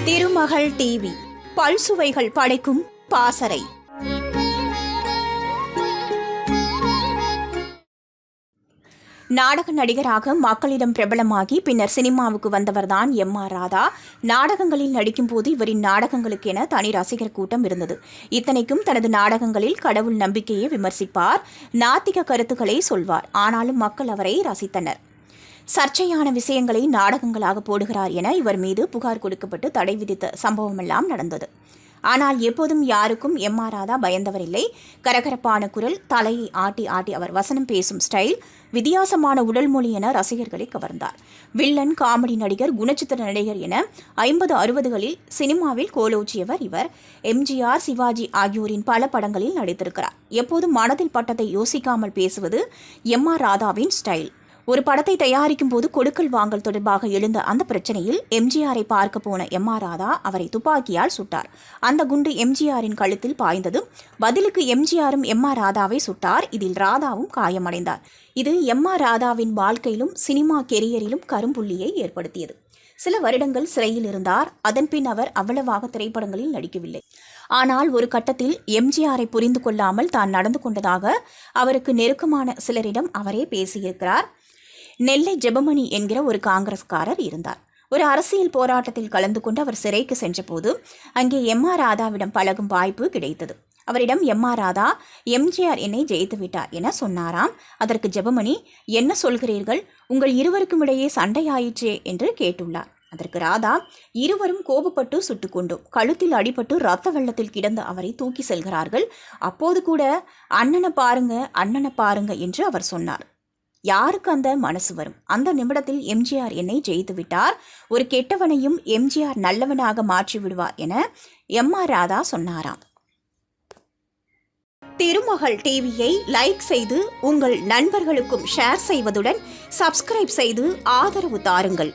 திருமகள் TV பல்சுவைகள் படைக்கும் பாசறை. நாடக நடிகராக மக்களிடம் பிரபலமாகி பின்னர் சினிமாவுக்கு வந்தவர்தான் எம்.ஆர். ராதா. நாடகங்களில் நடிக்கும்போது இவரின் நாடகங்களுக்கென தனி ரசிகர் கூட்டம் இருந்தது. இத்தனைக்கும் தனது நாடகங்களில் கடவுள் நம்பிக்கையை விமர்சிப்பார், நாத்திக கருத்துக்களை சொல்வார். ஆனாலும் மக்கள் அவரை ரசித்தனர். சர்ச்சையான விஷயங்களை நாடகங்களாக போடுகிறார் என இவர் மீது புகார் கொடுக்கப்பட்டு தடை விதித்த சம்பவமெல்லாம் நடந்தது. ஆனால் எப்போதும் யாருக்கும் எம்.ஆர். ராதா பயந்தவரில்லை. கரகரப்பான குரல், தலையை ஆட்டி ஆட்டி அவர் வசனம் பேசும் ஸ்டைல், வித்தியாசமான உடல் மொழி என ரசிகர்களை கவர்ந்தார். வில்லன், காமெடி நடிகர், குணச்சித்திர நடிகர் என 50-60களில் சினிமாவில் கோலோச்சியவர் இவர். எம்.ஜி.ஆர்., சிவாஜி ஆகியோரின் பல படங்களில் நடித்திருக்கிறார். எப்போதும் மனதில் பட்டதை யோசிக்காமல் பேசுவது எம்.ஆர். ராதாவின் ஸ்டைல். ஒரு படத்தை தயாரிக்கும் போது கொடுக்கல் வாங்கல் தொடர்பாக எழுந்த அந்த பிரச்சனையில் எம்.ஜி.ஆரை பார்க்க போன எம்.ஆர். ராதா அவரை துப்பாக்கியால் சுட்டார். அந்த குண்டு எம்.ஜி.ஆரின் கழுத்தில் பாய்ந்தது. பதிலுக்கு எம்.ஜி.ஆரும் எம்.ஆர். ராதாவை சுட்டார். இதில் ராதாவும் காயமடைந்தார். இது எம்.ஆர். ராதாவின் வாழ்க்கையிலும் சினிமா கெரியரிலும் கரும்புள்ளியை ஏற்படுத்தியது. சில வருடங்கள் சிறையில் இருந்தார். அதன்பின் அவர் அவ்வளவாக திரைப்படங்களில் நடிக்கவில்லை. ஆனால் ஒரு கட்டத்தில் எம்.ஜி.ஆரை புரிந்து கொள்ளாமல் தான் நடந்து கொண்டதாக அவருக்கு நெருக்கமான சிலரிடம் அவரே பேசியிருக்கிறார். நெல்லை ஜெபமணி என்கிற ஒரு காங்கிரஸ்காரர் இருந்தார். ஒரு அரசியல் போராட்டத்தில் கலந்து கொண்டு அவர் சிறைக்கு சென்றபோது அங்கே எம்.ஆர். ராதாவிடம் பழகும் வாய்ப்பு கிடைத்தது. அவரிடம் எம்.ஆர். ராதா, எம்.ஜி.ஆர். என்னை ஜெயித்து விட்டார் என சொன்னாராம். அதற்கு ஜெபமணி, என்ன சொல்கிறீர்கள், உங்கள் இருவருக்கும் இடையே சண்டையாயிற்றே என்று கேட்டுள்ளார். அதற்கு ராதா, இருவரும் கோபப்பட்டு சுட்டுக்கொண்டோம். கழுத்தில் அடிபட்டு இரத்த வெள்ளத்தில் கிடந்த அவரை தூக்கி செல்கிறார்கள். அப்போது கூட அண்ணனை பாருங்க என்று அவர் சொன்னார். யாருக்கு அந்த மனசு வரும்? அந்த நிமிடத்தில் எம்.ஜி.ஆர். என்னை ஜெயித்து விட்டார். ஒரு கெட்டவனையும் எம்.ஜி.ஆர். நல்லவனாக மாற்றி விடுவார் என எம்.ஆர். ராதா சொன்னாராம். திருமகள் டிவியை லைக் செய்து உங்கள் நண்பர்களுக்கும் ஷேர் செய்வதுடன் சப்ஸ்கிரைப் செய்து ஆதரவு தாருங்கள்.